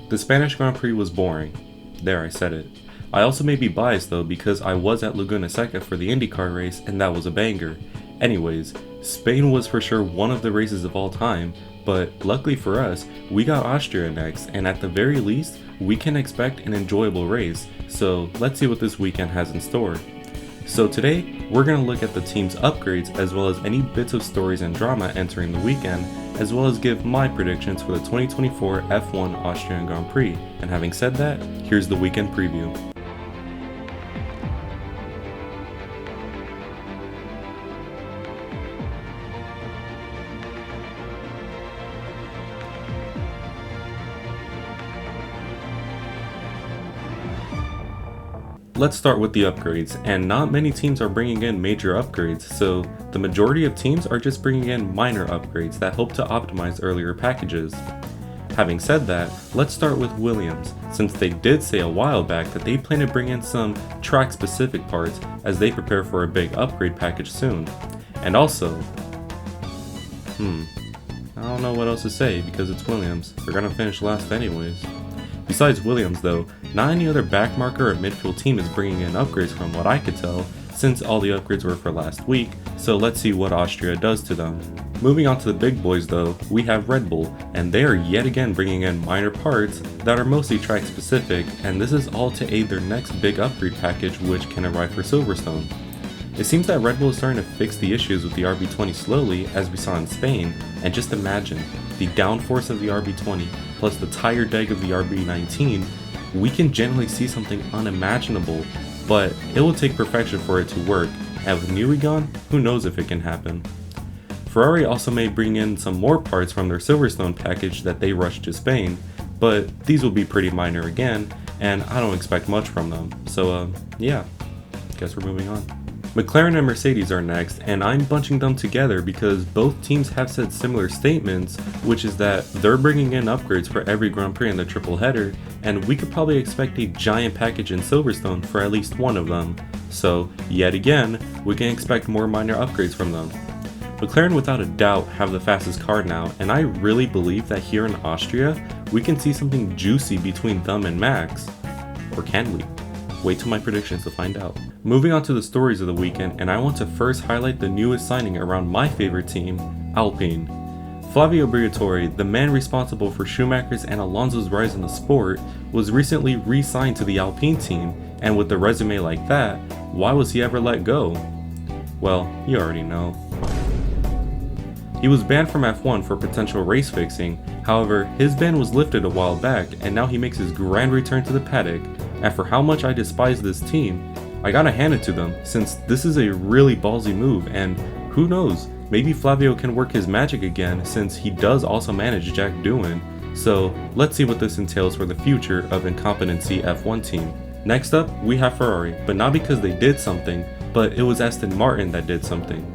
The Spanish Grand Prix was boring. There, I said it. I also may be biased though because I was at Laguna Seca for the IndyCar race and that was a banger. Anyways, Spain was for sure one of the races of all time, but luckily for us, we got Austria next, and at the very least, we can expect an enjoyable race, so let's see what this weekend has in store. So today, we're going to look at the team's upgrades as well as any bits of stories and drama entering the weekend, as well as give my predictions for the 2024 F1 Austrian Grand Prix. And having said that, here's the weekend preview. Let's start with the upgrades, and not many teams are bringing in major upgrades, so the majority of teams are just bringing in minor upgrades that hope to optimize earlier packages. Having said that, let's start with Williams, since they did say a while back that they plan to bring in some track-specific parts as they prepare for a big upgrade package soon. And also, I don't know what else to say because it's Williams. They're gonna finish last anyways. Besides Williams though, not any other backmarker or midfield team is bringing in upgrades from what I could tell, since all the upgrades were for last week, so let's see what Austria does to them. Moving on to the big boys though, we have Red Bull, and they are yet again bringing in minor parts that are mostly track specific, and this is all to aid their next big upgrade package which can arrive for Silverstone. It seems that Red Bull is starting to fix the issues with the RB20 slowly, as we saw in Spain, and just imagine, the downforce of the RB20 plus the tire deg of the RB19, we can generally see something unimaginable, but it will take perfection for it to work, and with Newey gone, who knows if it can happen. Ferrari also may bring in some more parts from their Silverstone package that they rushed to Spain, but these will be pretty minor again, and I don't expect much from them, so yeah, guess we're moving on. McLaren and Mercedes are next, and I'm bunching them together because both teams have said similar statements, which is that they're bringing in upgrades for every Grand Prix in the triple header, and we could probably expect a giant package in Silverstone for at least one of them. So, yet again, we can expect more minor upgrades from them. McLaren without a doubt have the fastest car now, and I really believe that here in Austria, we can see something juicy between them and Max. Or can we? Wait till my predictions to find out. Moving on to the stories of the weekend, and I want to first highlight the newest signing around my favorite team, Alpine. Flavio Briatore, the man responsible for Schumacher's and Alonso's rise in the sport, was recently re-signed to the Alpine team, and with a resume like that, why was he ever let go? Well, you already know. He was banned from F1 for potential race fixing, however, his ban was lifted a while back, and now he makes his grand return to the paddock, and for how much I despise this team, I gotta hand it to them, since this is a really ballsy move, and who knows, maybe Flavio can work his magic again since he does also manage Jack Doohan, so let's see what this entails for the future of incompetency F1 team. Next up, we have Ferrari, but not because they did something, but it was Aston Martin that did something.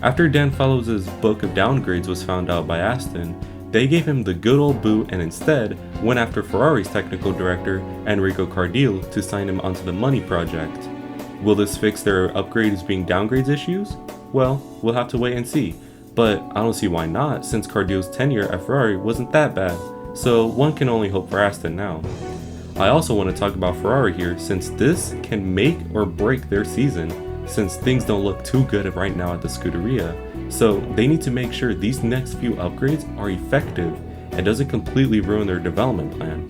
After Dan Fellows' book of downgrades was found out by Aston, they gave him the good old boot and instead went after Ferrari's technical director, Enrico Cardile, to sign him onto the money project. Will this fix their upgrades being downgrades issues? Well, we'll have to wait and see, but I don't see why not since Cardile's tenure at Ferrari wasn't that bad, so one can only hope for Aston now. I also want to talk about Ferrari here since this can make or break their season, since things don't look too good right now at the Scuderia. So they need to make sure these next few upgrades are effective and doesn't completely ruin their development plan.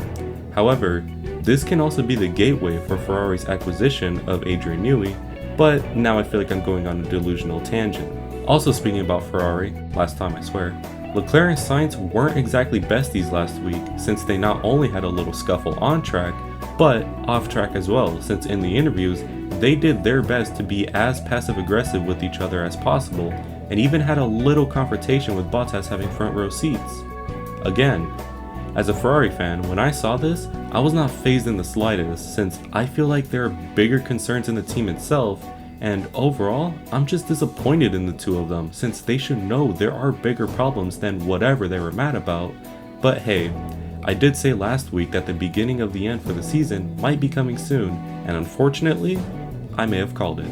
However, this can also be the gateway for Ferrari's acquisition of Adrian Newey, but now I feel like I'm going on a delusional tangent. Also speaking about Ferrari, last time I swear, Leclerc and Sainz weren't exactly besties last week since they not only had a little scuffle on track, but off track as well since in the interviews, they did their best to be as passive aggressive with each other as possible and even had a little confrontation with Bottas having front row seats. Again, as a Ferrari fan, when I saw this, I was not fazed in the slightest since I feel like there are bigger concerns in the team itself, and overall, I'm just disappointed in the two of them since they should know there are bigger problems than whatever they were mad about. But hey, I did say last week that the beginning of the end for the season might be coming soon, and unfortunately, I may have called it.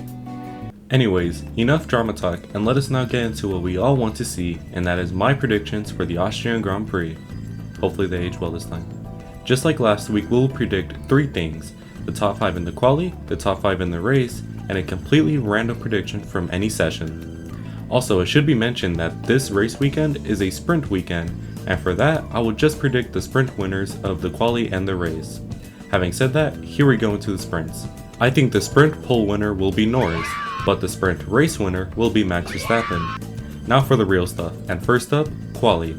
Anyways, enough drama talk, and let us now get into what we all want to see, and that is my predictions for the Austrian Grand Prix. Hopefully they age well this time. Just like last week, we'll predict 3 things: the top 5 in the quali, the top 5 in the race, and a completely random prediction from any session. Also, it should be mentioned that this race weekend is a sprint weekend, and for that, I will just predict the sprint winners of the quali and the race. Having said that, here we go into the sprints. I think the sprint pole winner will be Norris, but the sprint race winner will be Max Verstappen. Now for the real stuff, and first up, quali.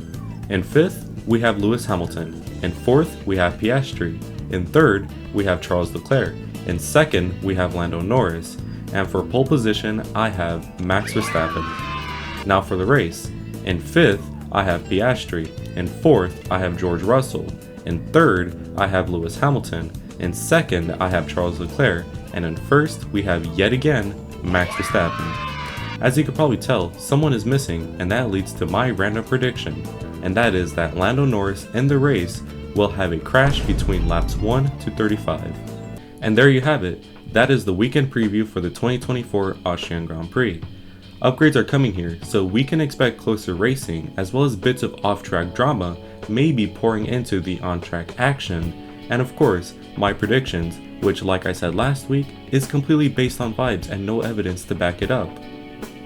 In 5th, we have Lewis Hamilton. In 4th, we have Piastri. In 3rd, we have Charles Leclerc. In 2nd, we have Lando Norris. And for pole position, I have Max Verstappen. Now for the race. In 5th, I have Piastri. In 4th, I have George Russell. In 3rd, I have Lewis Hamilton. In 2nd, I have Charles Leclerc. And in 1st, we have yet again Max Verstappen. As you could probably tell, someone is missing, and that leads to my random prediction, and that is that Lando Norris in the race will have a crash between laps 1 to 35. And there you have it. That is the weekend preview for the 2024 Austrian Grand Prix. Upgrades are coming here, so we can expect closer racing as well as bits of off-track drama may be pouring into the on-track action, and of course, my predictions, which like I said last week, is completely based on vibes and no evidence to back it up.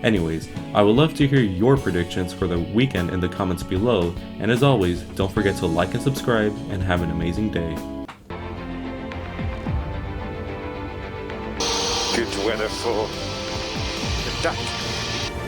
Anyways, I would love to hear your predictions for the weekend in the comments below, and as always, don't forget to like and subscribe, and have an amazing day. Good weather for the duck.